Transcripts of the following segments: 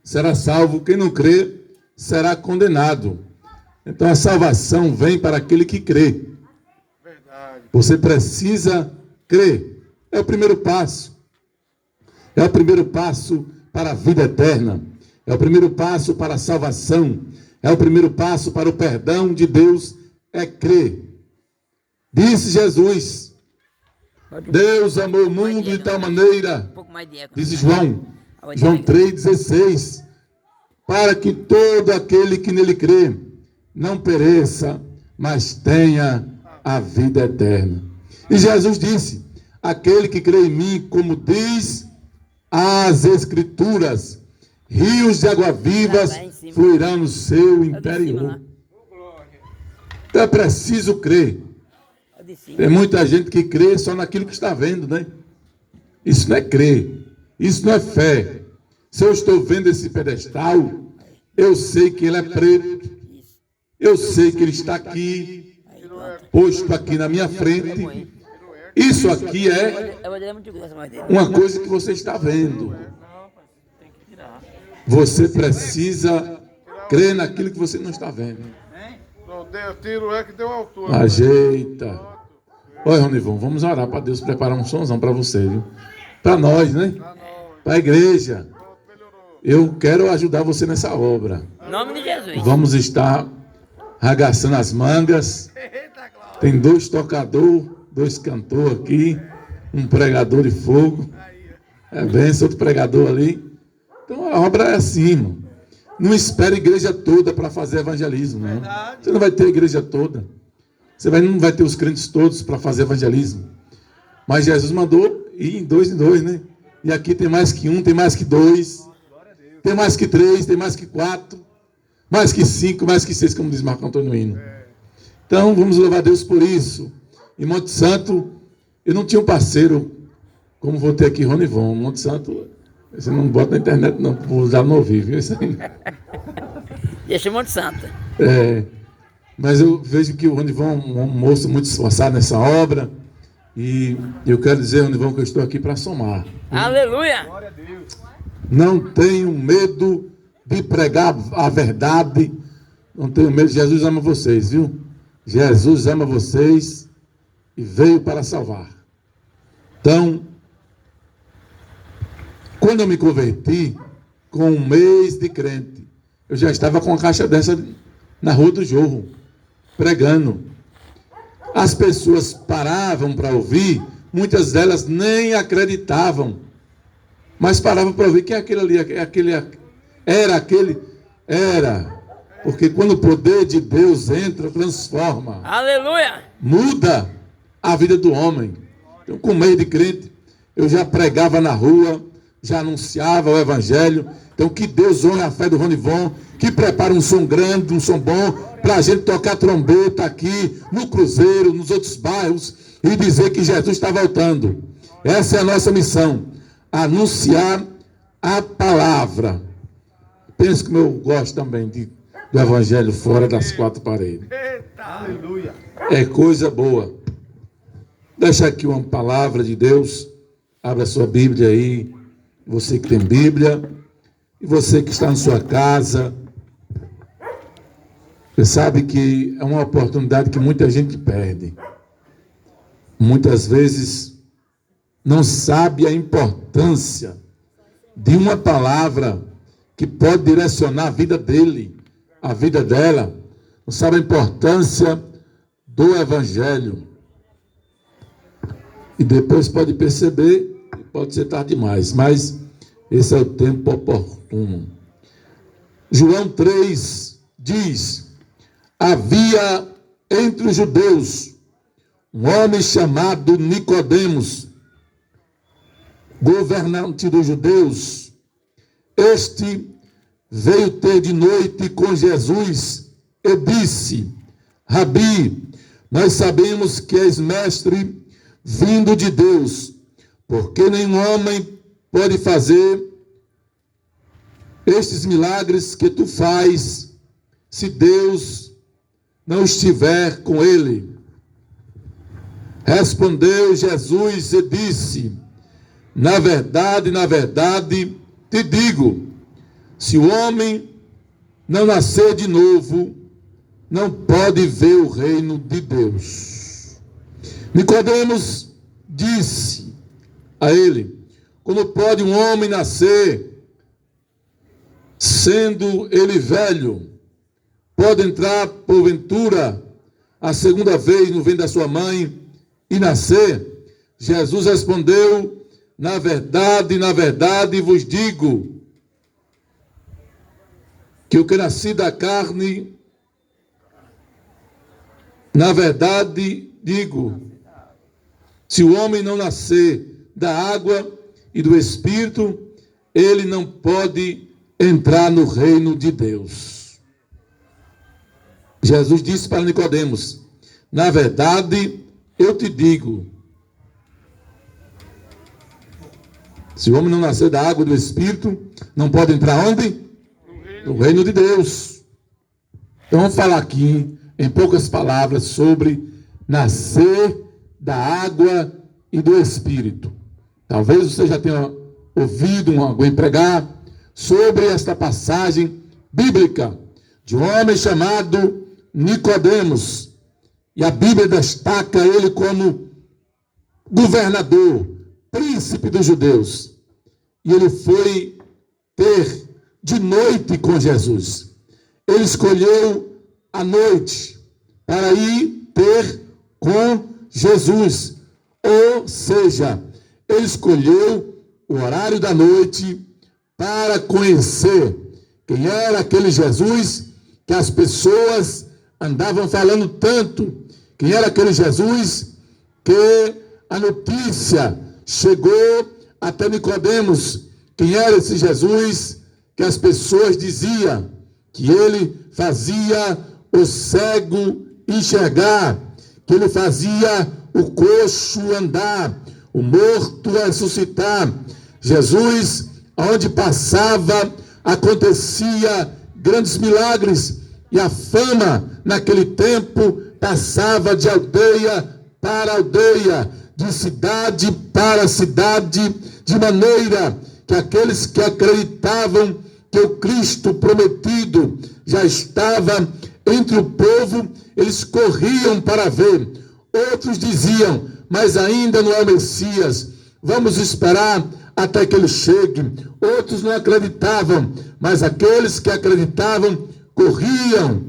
será salvo, quem não crê será condenado. Então a salvação vem para aquele que crê. Você precisa crer. É o primeiro passo. É o primeiro passo para a vida eterna. É o primeiro passo para a salvação. É o primeiro passo para o perdão de Deus. É crer. Disse Jesus: Deus amou o mundo de tal maneira, disse João 3,16, para que todo aquele que nele crê não pereça, mas tenha a vida eterna. E Jesus disse: aquele que crê em mim, como diz as Escrituras, rios de água vivas fluirão no seu interior. Então é preciso crer. Tem muita gente que crê só naquilo que está vendo, né? Isso não é crer, isso não é fé. Se eu estou vendo esse pedestal, eu sei que ele é preto, eu sei que ele está aqui, posto aqui na minha frente. Isso aqui é uma coisa que você está vendo. Você precisa crer naquilo que você não está vendo. Ajeita. Olha, Ronivon, vamos orar para Deus preparar um sonzão para você, viu? Para nós, né? Para a igreja. Eu quero ajudar você nessa obra. Em nome de Jesus. Vamos estar arregaçando as mangas. Tem 2 tocadores, 2 cantores aqui, um pregador de fogo. É bênção, outro pregador ali. Então a obra é assim, irmão. Não espere a igreja toda para fazer evangelismo, não. Você não vai ter a igreja toda. Você não vai ter os crentes todos para fazer evangelismo. Mas Jesus mandou ir em 2 em 2, né? E aqui tem mais que 1, tem mais que 2, tem mais que 3, tem mais que 4, mais que 5, mais que 6, como diz Marco Antônio no hino. Então, vamos louvar a Deus por isso. Em Monte Santo, eu não tinha um parceiro, como vou ter aqui, Ronivon. Monte Santo, você não bota na internet, não, vou usar no ouvido, viu? Isso aí. Deixa Monte Santo. Mas eu vejo que o Ronivon é um moço muito esforçado nessa obra. E eu quero dizer, Ronivon, que eu estou aqui para somar. Aleluia! Não tenho medo de pregar a verdade. Não tenho medo. Jesus ama vocês, viu? Jesus ama vocês e veio para salvar. Então, quando eu me converti, com 1 mês de crente, eu já estava com uma caixa dessa na Rua do Jorro, pregando. As pessoas paravam para ouvir, muitas delas nem acreditavam, mas paravam para ouvir. Quem é aquele ali? Era. Porque quando o poder de Deus entra, transforma. Aleluia! Muda a vida do homem. Então, com 1 mês de crente, eu já pregava na rua, já anunciava o evangelho. Então, que Deus honre a fé do Ronivon, que prepare um som grande, um som bom, para a gente tocar trombeta aqui, no Cruzeiro, nos outros bairros, e dizer que Jesus está voltando. Essa é a nossa missão, anunciar a palavra. Penso que eu gosto também do evangelho fora das 4 paredes. Aleluia. É coisa boa. Deixa aqui uma palavra de Deus. Abra a sua Bíblia aí. Você que tem Bíblia. E você que está na sua casa. Você sabe que é uma oportunidade que muita gente perde. Muitas vezes não sabe a importância de uma palavra que pode direcionar a vida dele, a vida dela. Não sabe a importância do evangelho. E depois pode perceber, pode ser tarde demais, mas esse é o tempo oportuno. João 3 diz: havia entre os judeus um homem chamado Nicodemos, governante dos judeus. Este veio ter de noite com Jesus e disse: Rabi, nós sabemos que és mestre vindo de Deus, porque nenhum homem pode fazer estes milagres que tu faz se Deus não estiver com ele. Respondeu Jesus e disse: na verdade, te digo, Se o homem não nascer de novo, não pode ver o reino de Deus. Nicodemos disse a ele: como pode um homem nascer, sendo ele velho? Pode entrar, porventura, a segunda vez no ventre da sua mãe e nascer? Jesus respondeu: na verdade vos digo, que o que nasci da carne, na verdade digo, se o homem não nascer da água e do Espírito, ele não pode entrar no reino de Deus. Jesus disse para Nicodemos: na verdade eu te digo, se o homem não nascer da água e do Espírito, não pode entrar onde? No reino de Deus. Então vamos falar aqui, em poucas palavras, sobre nascer da água e do Espírito. Talvez você já tenha ouvido alguém pregar sobre esta passagem bíblica de um homem chamado Nicodemos. E a Bíblia destaca ele como governador, príncipe dos judeus. E ele foi ter de noite com Jesus. Ele escolheu a noite para ir ter com Jesus. Ou seja, ele escolheu o horário da noite para conhecer quem era aquele Jesus que as pessoas andavam falando tanto. Quem era aquele Jesus que a notícia chegou até Nicodemos. Quem era esse Jesus que as pessoas diziam que ele fazia o cego enxergar, que ele fazia o coxo andar, o morto ressuscitar. Jesus, onde passava, acontecia grandes milagres, e a fama naquele tempo passava de aldeia para aldeia, de cidade para cidade, de maneira que aqueles que acreditavam que o Cristo prometido já estava entre o povo, eles corriam para ver. Outros diziam: mas ainda não é o Messias, vamos esperar até que ele chegue. Outros não acreditavam, mas aqueles que acreditavam corriam,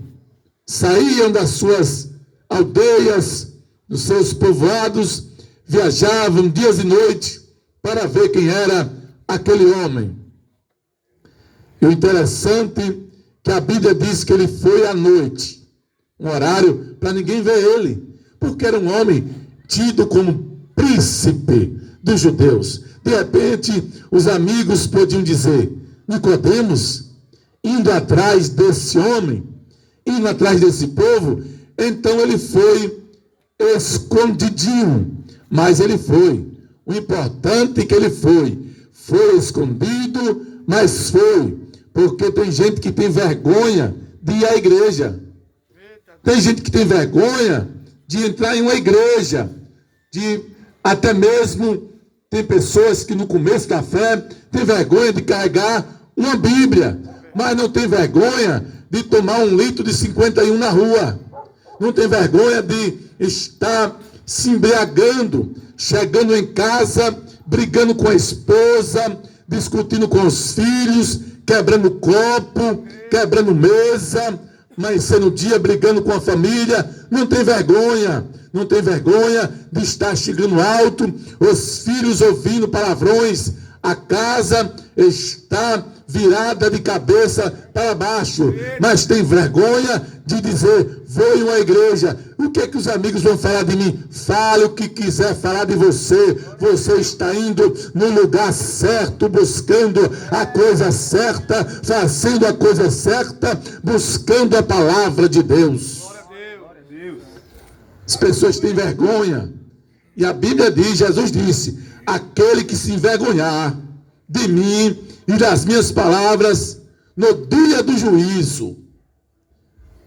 saíam das suas aldeias, dos seus povoados, viajavam dias e noites para ver quem era aquele homem. E o interessante é que a Bíblia diz que ele foi à noite, um horário para ninguém ver ele, porque era um homem tido como príncipe dos judeus. De repente, os amigos podiam dizer: Nicodemos, indo atrás desse homem, indo atrás desse povo, então ele foi escondidinho, mas ele foi. O importante é que ele foi escondido, mas foi, porque tem gente que tem vergonha de ir à igreja, tem gente que tem vergonha de entrar em uma igreja, até mesmo tem pessoas que no começo da fé tem vergonha de carregar uma Bíblia, mas não tem vergonha de tomar 1 litro de 51 na rua, não tem vergonha de estar se embriagando, chegando em casa, brigando com a esposa, discutindo com os filhos, quebrando copo, quebrando mesa, mas sendo dia brigando com a família. Não tem vergonha de estar chegando alto, os filhos ouvindo palavrões, a casa está virada de cabeça para baixo, mas tem vergonha de dizer: vou em uma igreja. O que é que os amigos vão falar de mim? Fale o que quiser falar de você. Você está indo no lugar certo, buscando a coisa certa, fazendo a coisa certa, buscando a palavra de Deus. As pessoas têm vergonha, e a Bíblia diz, Jesus disse: aquele que se envergonhar de mim e das minhas palavras no dia do juízo,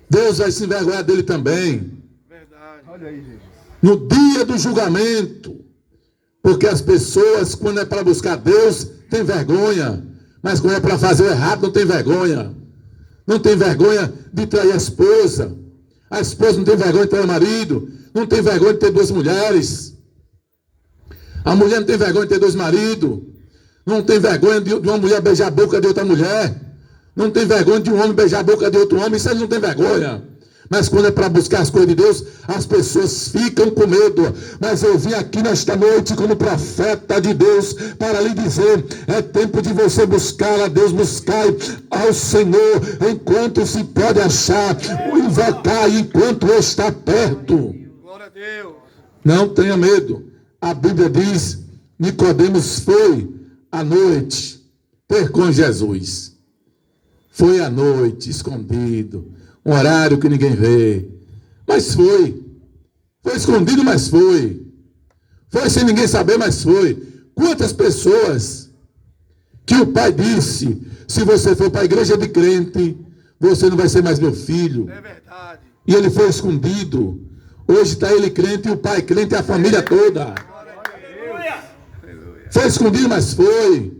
Deus vai se envergonhar dele também. Verdade. Olha aí, gente. No dia do julgamento, porque as pessoas, quando é para buscar Deus, têm vergonha, Mas quando é para fazer o errado, não tem vergonha. Não tem vergonha de trair a esposa. A esposa não tem vergonha de trair o marido. Não tem vergonha de ter duas mulheres. A mulher não tem vergonha de ter dois maridos. Não tem vergonha de uma mulher beijar a boca de outra mulher. Não tem vergonha de um homem beijar a boca de outro homem. Isso eles não tem vergonha. Mas quando é para buscar as coisas de Deus, as pessoas ficam com medo. Mas eu vim aqui nesta noite como profeta de Deus para lhe dizer: é tempo de você buscar a Deus, buscar ao Senhor enquanto se pode achar, invocar enquanto está perto. Glória a Deus. Não tenha medo. A Bíblia diz: Nicodemos foi à noite ter com Jesus. Foi à noite, escondido. Um horário que ninguém vê. Mas foi. Foi escondido, mas foi. Foi sem ninguém saber, mas foi. Quantas pessoas que o pai disse: se você for para a igreja de crente, você não vai ser mais meu filho. É verdade. E ele foi escondido. Hoje está ele crente e o pai crente e a família toda. Foi escondido, mas foi.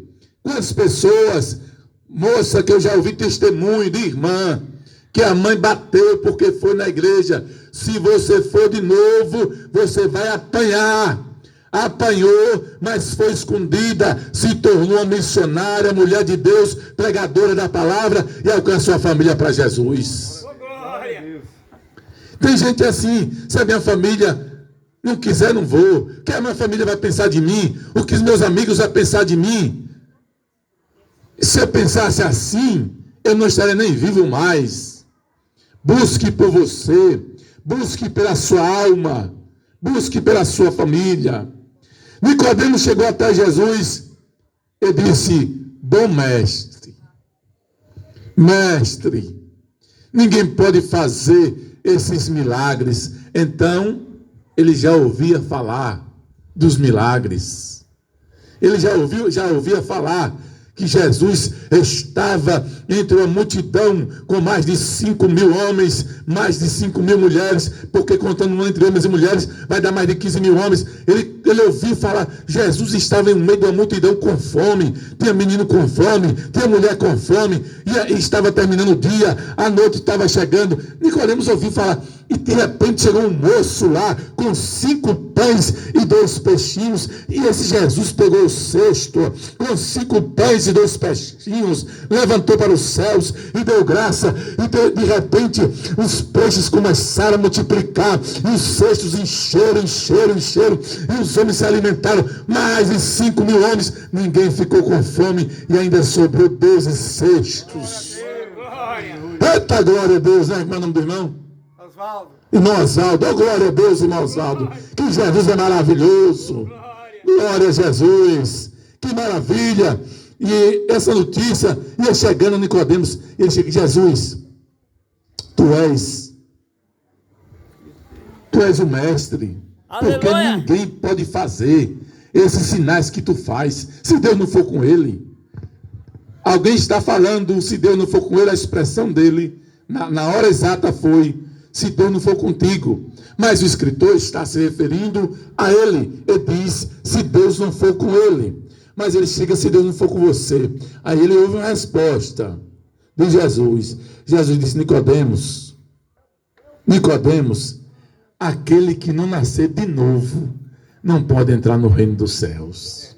Quantas pessoas, moça, que eu já ouvi testemunho de irmã, que a mãe bateu porque foi na igreja. Se você for de novo, você vai apanhar. Apanhou, mas foi escondida, se tornou uma missionária, mulher de Deus, pregadora da palavra e alcançou a família para Jesus. Tem gente assim: se a minha família não quiser, não vou. O que a minha família vai pensar de mim? O que os meus amigos vão pensar de mim? Se eu pensasse assim, eu não estaria nem vivo mais. Busque por você, busque pela sua alma, busque pela sua família. Nicodemos chegou até Jesus e disse: bom mestre, mestre, ninguém pode fazer esses milagres. Então, ele já ouvia falar dos milagres. Ele já ouvia falar que Jesus estava entre uma multidão com mais de 5.000 homens, mais de 5.000 mulheres, porque contando entre homens e mulheres, vai dar mais de 15.000 homens. Ele ouviu falar: Jesus estava no meio de uma multidão com fome, tinha menino com fome, tinha mulher com fome, e estava terminando o dia, a noite estava chegando. Nicodemos ouviu falar, e de repente chegou um moço lá, com 5 pães e 2 peixinhos, e esse Jesus pegou o cesto, com 5 pães e 2 peixinhos, levantou para os céus, e deu graça, e de repente, os peixes começaram a multiplicar, e os cestos encheram, e os homens se alimentaram, mais de 5.000 homens, ninguém ficou com fome, e ainda sobrou 12 cestos. Eita, glória a Deus, né, irmão, nome do irmão? Osvaldo. Irmão Osvaldo, oh, glória a Deus, irmão Osvaldo, que Jesus é maravilhoso, glória a Jesus, que maravilha. E essa notícia ia chegando a Nicodemos, e ele chega: Jesus, tu és o mestre, porque Aleluia. ninguém pode fazer esses sinais que tu faz, se Deus não for com ele. Alguém está falando, se Deus não for com ele, a expressão dele, na hora exata foi: se Deus não for contigo. Mas o escritor está se referindo a ele. Ele diz: se Deus não for com ele. Mas ele chega: se Deus não for com você. Aí ele ouve uma resposta de Jesus. Jesus disse: Nicodemos, aquele que não nascer de novo não pode entrar no reino dos céus.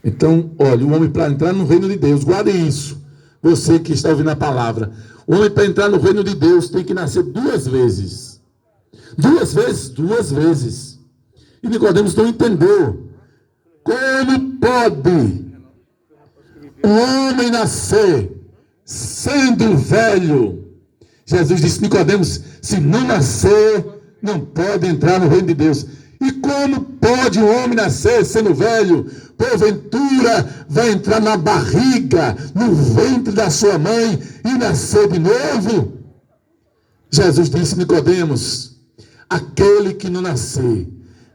Então, olha, o homem, para entrar no reino de Deus, guarde isso, você que está ouvindo a palavra, o homem, para entrar no reino de Deus, tem que nascer 2 vezes. 2 vezes? 2 vezes. E Nicodemos não entendeu. Como pode um homem nascer sendo velho? Jesus disse: Nicodemos, se não nascer, não pode entrar no reino de Deus. E como pode um homem nascer sendo velho? Porventura vai entrar na barriga, no ventre da sua mãe e nascer de novo? Jesus disse: Nicodemos, aquele que não nascer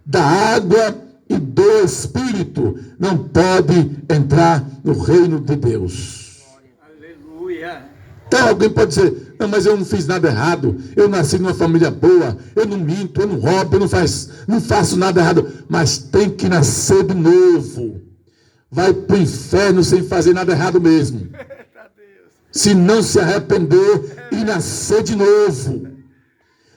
da água e do Espírito não pode entrar no reino de Deus. Aleluia. Então alguém pode dizer: não, mas eu não fiz nada errado, eu nasci numa família boa, eu não minto, eu não roubo, eu não faço nada errado. Mas tem que nascer de novo. vai para o inferno sem fazer nada errado mesmo. Se não se arrepender e nascer de novo.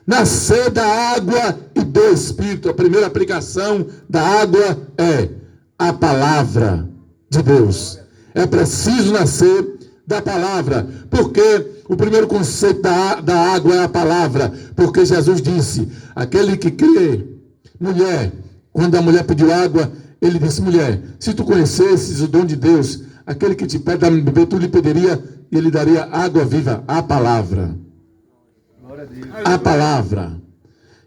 Nascer da água e do Espírito. A primeira aplicação da água é a palavra de Deus. É preciso nascer da palavra. Porque o primeiro conceito da água é a palavra. Porque Jesus disse, aquele que crê, mulher, quando a mulher pediu água, ele disse, mulher, se tu conhecesses o dom de Deus, aquele que te pede a beber, tu lhe pediria e ele daria água viva, a palavra. A palavra.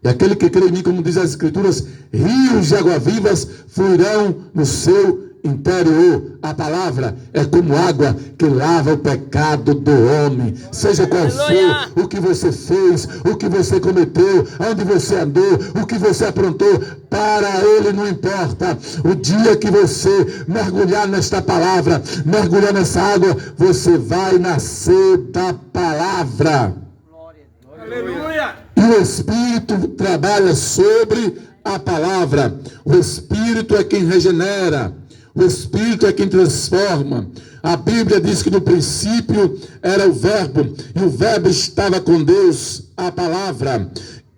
E aquele que crê em mim, como diz as Escrituras, rios de água vivas fluirão no seu interior. A palavra é como água que lava o pecado do homem. Seja qual for o que você fez, o que você cometeu, onde você andou, o que você aprontou, para ele não importa. O dia que você mergulhar nesta palavra, mergulhar nessa água, você vai nascer da palavra. Aleluia. E o Espírito trabalha sobre a palavra. O Espírito é quem regenera. O Espírito é quem transforma. A Bíblia diz que no princípio era o Verbo, e o Verbo estava com Deus, a palavra.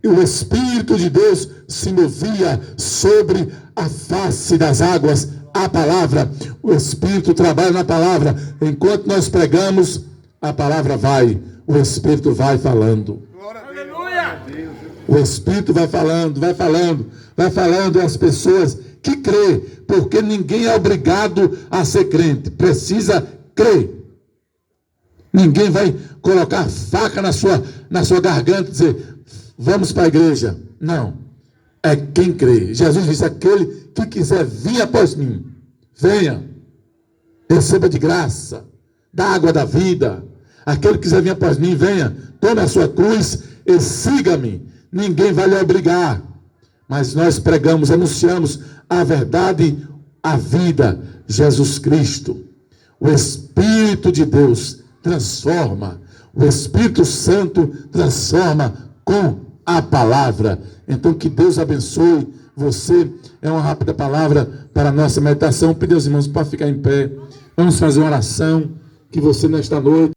E o Espírito de Deus se movia sobre a face das águas, a palavra. O Espírito trabalha na palavra. Enquanto nós pregamos, a palavra vai. O Espírito vai falando. Aleluia. O Espírito vai falando, vai falando, vai falando às pessoas que crê, porque ninguém é obrigado a ser crente, precisa crer. Ninguém vai colocar faca na sua garganta e dizer, vamos para a igreja. Não, é quem crê. Jesus disse, aquele que quiser vir após mim, venha, receba de graça, da água da vida. Aquele que quiser vir após mim, venha, tome a sua cruz e siga-me. Ninguém vai lhe obrigar, mas nós pregamos, anunciamos a verdade, a vida, Jesus Cristo. O Espírito de Deus transforma, o Espírito Santo transforma com a palavra. Então que Deus abençoe você. É uma rápida palavra para a nossa meditação. Pedir aos irmãos para ficar em pé. Vamos fazer uma oração, que você nesta noite